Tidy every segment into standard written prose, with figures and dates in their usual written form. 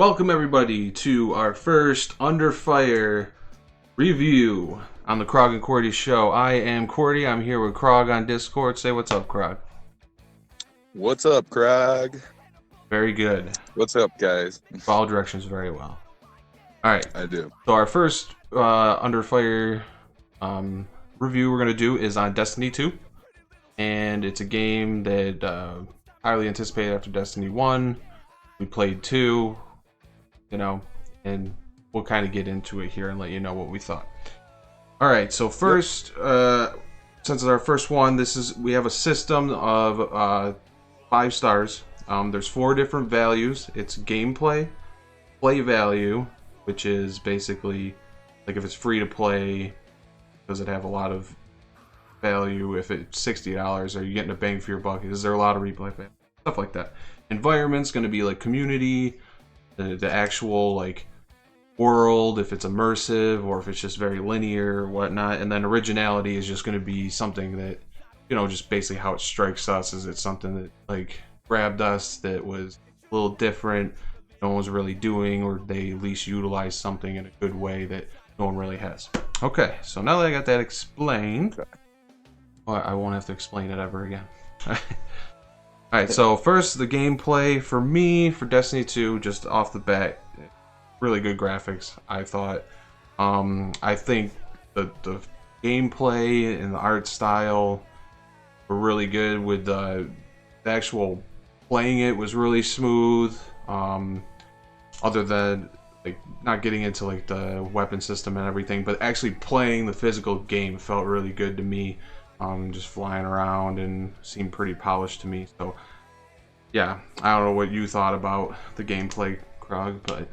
Welcome everybody to our first Under Fire review on the Krogg and Qwerty show. I am Qwerty. I'm here with Krogg on Discord. Say what's up, Krogg. What's up, Krogg? Very good. What's up, guys? Follow directions very well. All right. I do. So our first Under Fire review we're going to do is on Destiny 2. And it's a game that highly anticipated after Destiny 1. We played 2. And we'll kind of get into it here and let you know what we thought. All right, so first, since it's our first one, we have a system of 5 stars. There's 4 different values. It's gameplay, play value, which is basically like if it's free to play, does it have a lot of value? If it's $60, are you getting a bang for your buck? Is there a lot of replay value? Stuff like that. Environment's going to be like community, the actual like world, if it's immersive or if it's just very linear or whatnot. And then originality is just going to be something that, just basically how it strikes us. Is it something that like grabbed us that was a little different, no one was really doing, or they at least utilized something in a good way that no one really has. Okay, so now that I got that explained, I won't have to explain it ever again. Alright, so first, the gameplay for me, for Destiny 2, just off the bat, really good graphics, I thought. I think the gameplay and the art style were really good. With the actual playing it was really smooth. Other than like not getting into like the weapon system and everything, but actually playing the physical game felt really good to me. Just flying around and seemed pretty polished to me. So yeah, I don't know what you thought about the gameplay, Krogg, but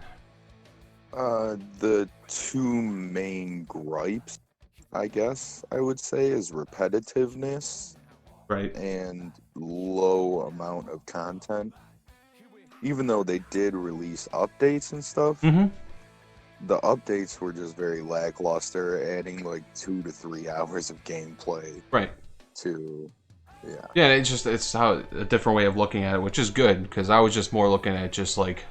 the 2 main gripes, I guess I would say, is repetitiveness, right, and low amount of content. Even though they did release updates and stuff, the updates were just very lackluster, adding like 2 to 3 hours of gameplay. Right. Yeah, it's how a different way of looking at it, which is good, because I was just more looking at just like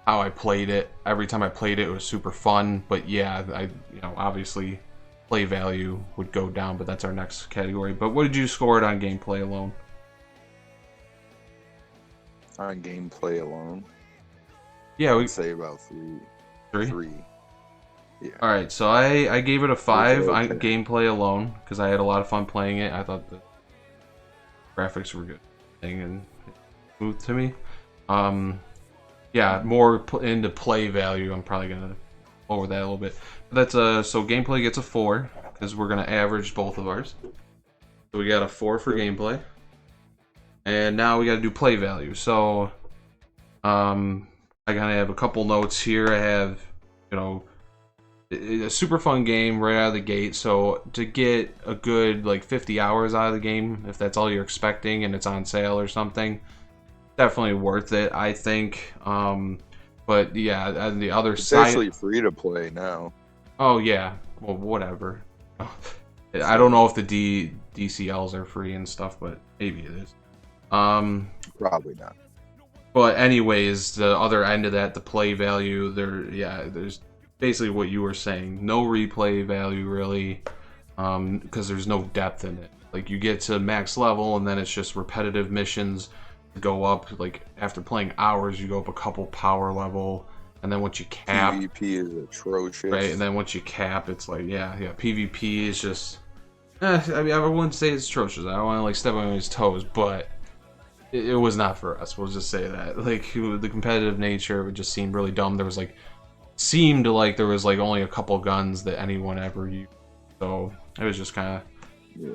how I played it. Every time I played it, it was super fun. But yeah, obviously play value would go down, but that's our next category. But what did you score it on gameplay alone? on gameplay alone, Yeah, I'd say about 3. 3. Yeah. All right, so I gave it a 5 on Okay. gameplay alone because I had a lot of fun playing it. I thought the graphics were good and smooth to me. Yeah, more into play value. I'm probably gonna over that a little bit. But that's so gameplay gets a 4 because we're gonna average both of ours. So we got a 4 for gameplay, and now we got to do play value. So I kind of have a couple notes here. I have a super fun game right out of the gate. So to get a good like 50 hours out of the game, if that's all you're expecting and it's on sale or something, definitely worth it, I think. But yeah, on the other It's side, actually free to play now. oh yeah, well whatever. I don't know if the DCLs are free and stuff, but maybe it is. Probably not. But anyways, the other end of that, the play value, there's basically what you were saying. No replay value really, because there's no depth in it. Like you get to max level and then it's just repetitive missions go up. Like after playing hours, you go up a couple power level, and then once you cap, PvP is atrocious. right? And then once you cap, it's like yeah, PvP is just. I mean, I wouldn't say it's atrocious. I don't want to like step on his toes, but it was not for us. We'll just say that. Like the competitive nature, it just seemed really dumb. There was seemed like there was like only a couple guns that anyone ever used, so it was just kind of. Yeah.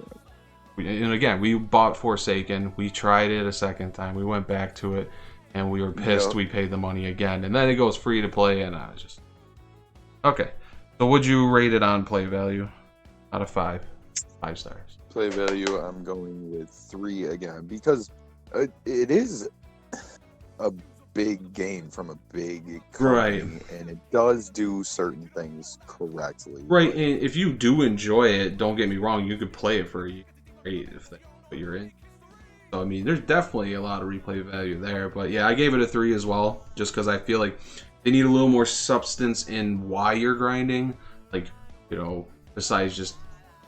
And again, we bought Forsaken. We tried it a second time. We went back to it, and we were pissed. Yep. We paid the money again, and then it goes free to play, and I was just okay. So, would you rate it on play value out of 5? 5 stars. Play value, I'm going with 3 again because it is a big game from a big company, Right. and it does do certain things correctly. Right, but and if you do enjoy it, don't get me wrong, you could play it for a year if that's what you're in. So I mean, there's definitely a lot of replay value there. But yeah, I gave it a 3 as well, just because I feel like they need a little more substance in why you're grinding. Like, besides just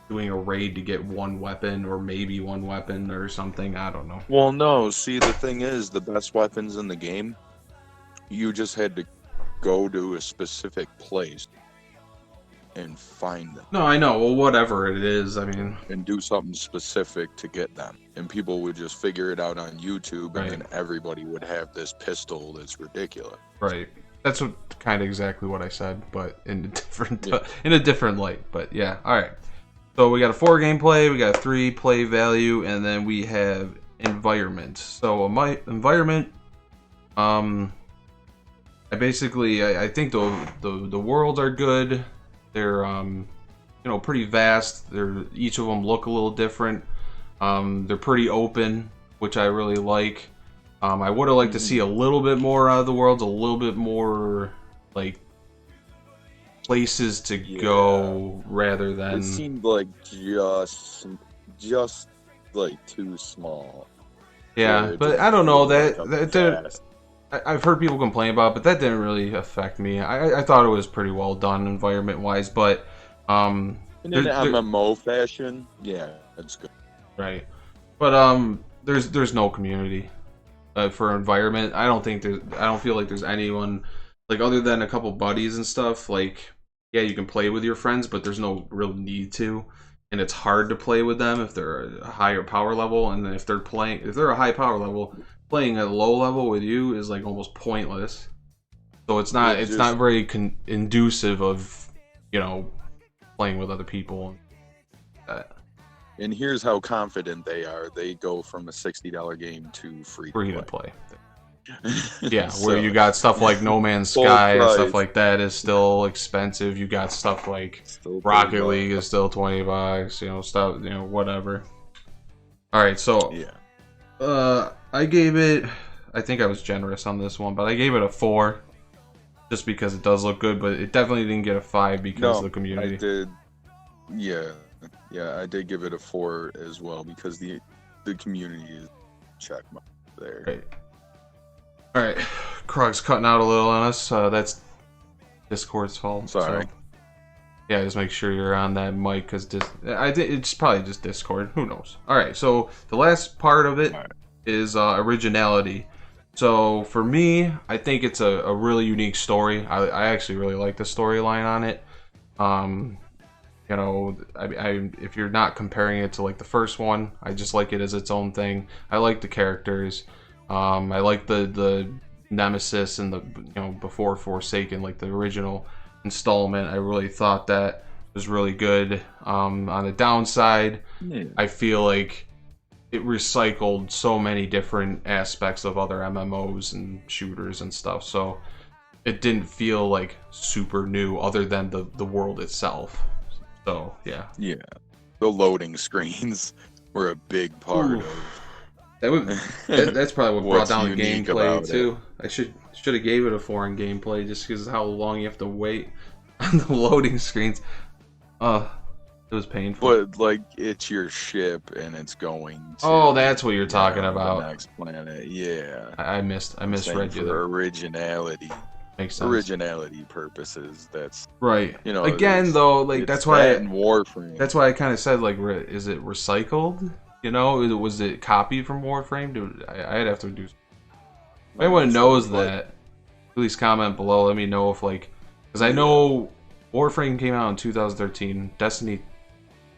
doing a raid to get one weapon or maybe one weapon or something. I don't know. Well, no. See, the thing is, the best weapons in the game, you just had to go to a specific place and find them. No, I know. Well, whatever it is, I mean, and do something specific to get them. And people would just figure it out on YouTube, right. And then everybody would have this pistol that's ridiculous. Right. That's kind of exactly what I said, but in a different light. But yeah, all right. So we got a 4 gameplay, we got a 3 play value, and then we have environment. So environment, I think the worlds are good. They're pretty vast. Each of them look a little different. They're pretty open, which I really like. I would have liked to see a little bit more out of the worlds, a little bit more like places to go rather than. It seemed like just like too small. Yeah, but I don't know I've heard people complain about it, but that didn't really affect me. I thought it was pretty well done environment wise, but in an MMO fashion, yeah, that's good. Right, but there's no community for environment. I don't feel like there's anyone like other than a couple buddies and stuff. Like, yeah, you can play with your friends, but there's no real need to, and it's hard to play with them if they're a higher power level, and if they're a high power level, playing at a low level with you is like almost pointless. So it's not very inducive of playing with other people. And here's how confident they are. They go from a $60 game to free to play. Yeah, so, where you got stuff like No Man's Sky and stuff like that is still expensive. You got stuff like Rocket League is still $20, stuff, whatever. All right, so I gave it, I think I was generous on this one, but I gave it a 4 just because it does look good, but it definitely didn't get a 5 because of the community. I did. Yeah, I did give it a 4 as well because the community is check mark there. Right. All right, Krogg's cutting out a little on us. That's Discord's fault. Sorry. So, yeah, just make sure you're on that mic because it's probably just Discord. Who knows? All right, so the last part of it is originality. So for me, I think it's a really unique story. I actually really like the storyline on it. If you're not comparing it to like the first one, I just like it as its own thing. I like the characters. I like the Nemesis and the before Forsaken, like the original installment. I really thought that was really good. On the downside, I feel like it recycled so many different aspects of other MMOs and shooters and stuff. So it didn't feel like super new other than the world itself. So yeah. Yeah. The loading screens were a big part of that's probably what brought down the gameplay too. I should have gave it a 4 in gameplay just because of how long you have to wait on the loading screens. It was painful. But like it's your ship and it's going to that's what you're talking about. The next planet. Yeah. I misread you there. Originality. Makes sense. Originality purposes. That's right. Again though, like that's why in Warframe. That's why I kind of said like, is it recycled? Was it copied from Warframe? Dude, I'd have to do. If anyone knows that, please comment below. Let me know if because I know Warframe came out in 2013. Destiny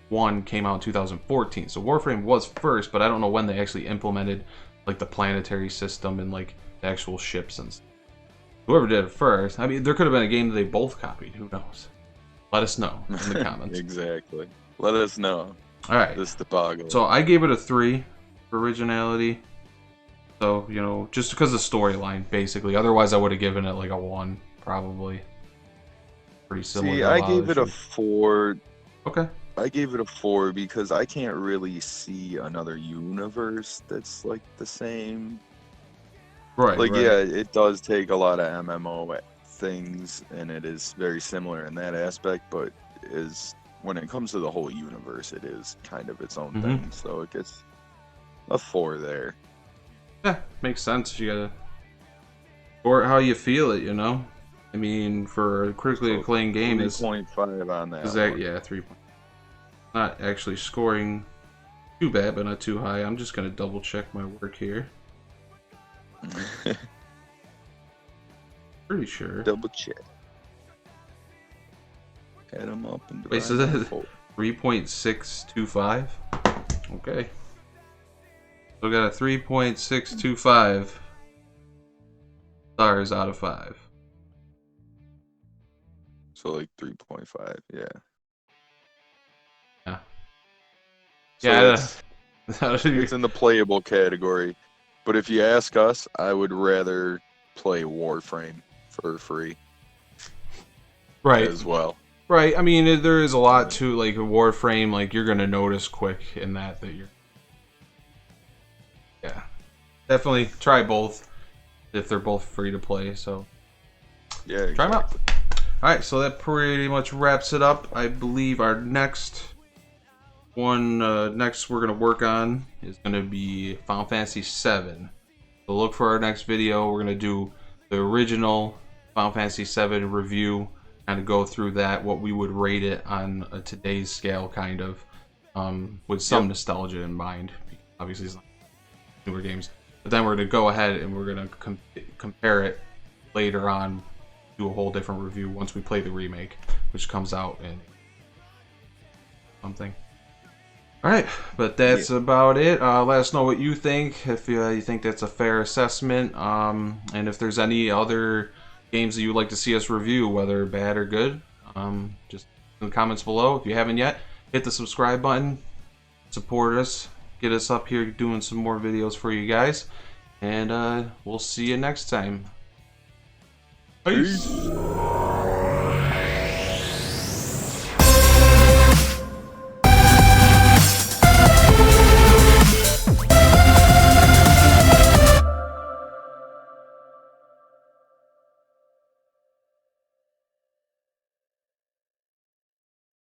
1 came out in 2014. So Warframe was first, but I don't know when they actually implemented like the planetary system and like the actual ships and stuff. Whoever did it first. I mean, there could have been a game that they both copied. Who knows? Let us know in the comments. Exactly. Let us know. All right. This debacle. So I gave it a 3 for originality. So, just because of the storyline, basically. Otherwise, I would have given it like a 1, probably. Pretty similar. See, I gave it a 4. Okay. I gave it a 4 because I can't really see another universe that's like the same. Right. Like, yeah, it does take a lot of MMO things, and it is very similar in that aspect, but when it comes to the whole universe, it is kind of its own thing. So it gets a 4 there. Yeah, makes sense. You gotta, or how you feel it, I mean, for a critically acclaimed game, is 3.5 on that. Is that, yeah, 3. Not actually scoring too bad, but not too high. I'm just gonna double check my work here. Pretty sure. Double check. Head them up and wait, so that 3.625? Okay. So got a 3.625 stars out of 5. So like 3.5, yeah. Yeah. So Yeah. it's in the playable category. But if you ask us, I would rather play Warframe for free. Right. As well. Right. I mean, there is a lot to like a Warframe. Like you're gonna notice quick in that you're. Yeah. Definitely try both if they're both free to play. So. Yeah. Exactly. Try them out. All right. So that pretty much wraps it up. I believe our next one, next we're gonna work on is gonna be Final Fantasy VII. So look for our next video. We're gonna do the original Final Fantasy VII review, kind of go through that, what we would rate it on today's scale, kind of, with some nostalgia in mind. Obviously, it's not newer games, but then we're gonna go ahead and we're gonna compare it later on, do a whole different review once we play the remake, which comes out in something. Alright, but that's about it. Let us know what you think, if you think that's a fair assessment, and if there's any other games that you would like to see us review, whether bad or good, just in the comments below. If you haven't yet, hit the subscribe button, support us, get us up here doing some more videos for you guys, and we'll see you next time. Peace!